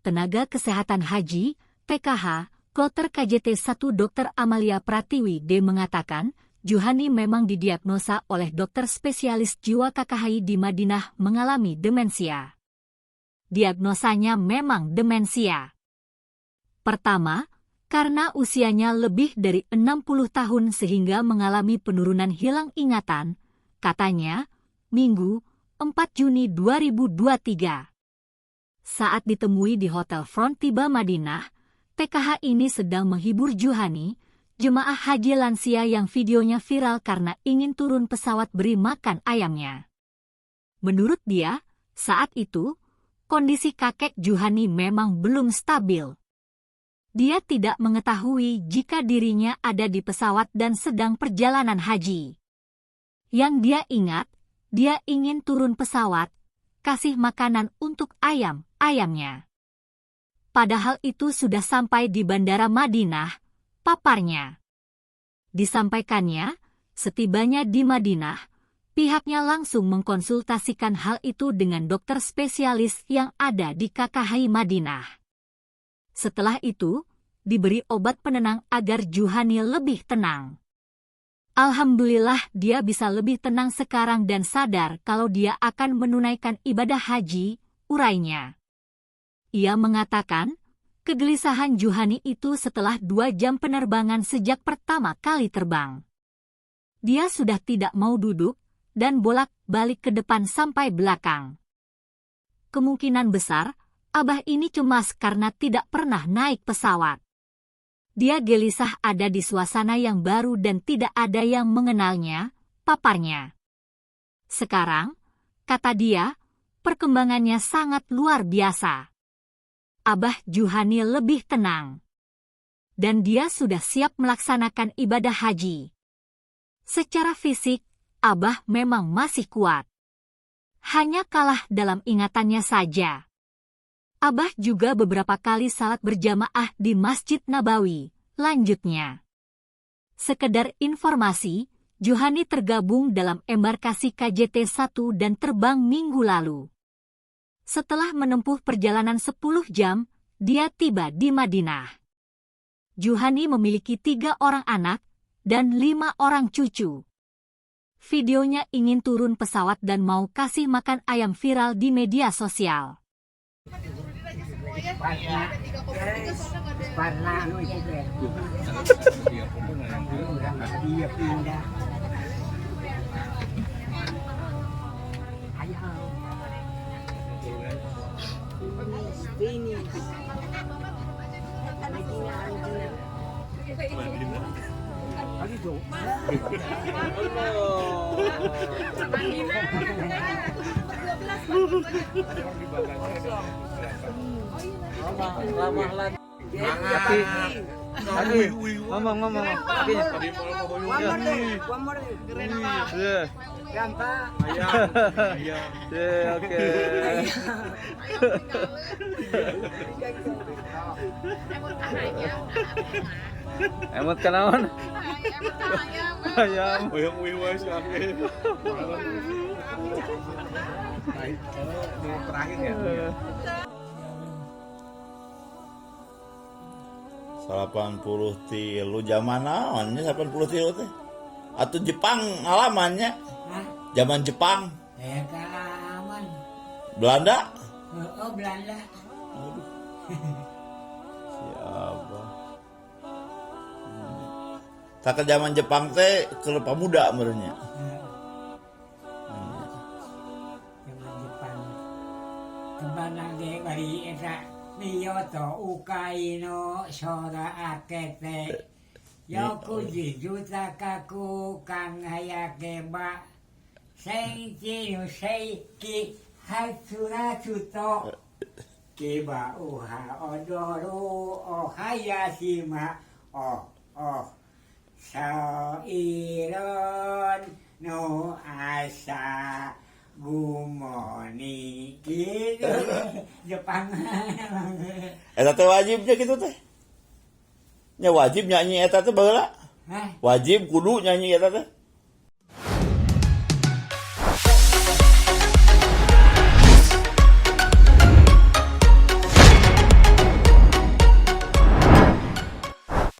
Tenaga Kesehatan Haji, TKH, Kloter KJT 1 Dr. Amalia Pratiwi D. mengatakan, Juhani memang didiagnosa oleh dokter spesialis jiwa KKHI di Madinah mengalami demensia. Diagnosanya memang demensia. Pertama, karena usianya lebih dari 60 tahun sehingga mengalami penurunan hilang ingatan, katanya, Minggu, 4 Juni 2023. Saat ditemui di Hotel Front Tiba Madinah, TKH ini sedang menghibur Juhani, jemaah haji lansia yang videonya viral karena ingin turun pesawat beri makan ayamnya. Menurut dia, saat itu, kondisi kakek Juhani memang belum stabil. Dia tidak mengetahui jika dirinya ada di pesawat dan sedang perjalanan haji. Yang dia ingat, dia ingin turun pesawat, kasih makanan untuk ayamnya. Padahal itu sudah sampai di Bandara Madinah, paparnya. Disampaikannya, setibanya di Madinah, pihaknya langsung mengkonsultasikan hal itu dengan dokter spesialis yang ada di KKHI Madinah. Setelah itu, diberi obat penenang agar Juhani lebih tenang. Alhamdulillah dia bisa lebih tenang sekarang dan sadar kalau dia akan menunaikan ibadah haji, urainya. Ia mengatakan, kegelisahan Juhani itu setelah 2 jam penerbangan sejak pertama kali terbang. Dia sudah tidak mau duduk dan bolak-balik ke depan sampai belakang. Kemungkinan besar, Abah ini cemas karena tidak pernah naik pesawat. Dia gelisah ada di suasana yang baru dan tidak ada yang mengenalnya, paparnya. Sekarang, kata dia, perkembangannya sangat luar biasa. Abah Juhani lebih tenang. Dan dia sudah siap melaksanakan ibadah haji. Secara fisik, Abah memang masih kuat. Hanya kalah dalam ingatannya saja. Abah juga beberapa kali salat berjamaah di Masjid Nabawi, lanjutnya. Sekedar informasi, Juhani tergabung dalam embarkasi KJT 1 dan terbang minggu lalu. Setelah menempuh perjalanan 10 jam, dia tiba di Madinah. Juhani memiliki 3 orang anak dan 5 orang cucu. Videonya ingin turun pesawat dan mau kasih makan ayam viral di media sosial. Ngomong. Oke. Emot kanaon? Ayam. Terakhir ya. 80 tilu zaman naon nya 80 tilu teh? Atuh Jepang alamannya? Zaman Jepang. Aman. Belanda? Oh, Belanda. Aduh. Siapa? Tak ke zaman Jepang teh keur pamuda meureunnya. Zaman Jepang. Kembang lagi bari eta miyoto ukai no sora akete. Yokuji juta kaku kang hayake ba. Senji no seiki hatsura tsuto. Kiba uha odoru ohayashima. Oh. Sairon no asa gumoni gitu. Jepang. Eta teh wajibnya gitu teh. Nya wajib nyanyi eta teh baheula. Wajib kudu nyanyi eta teh.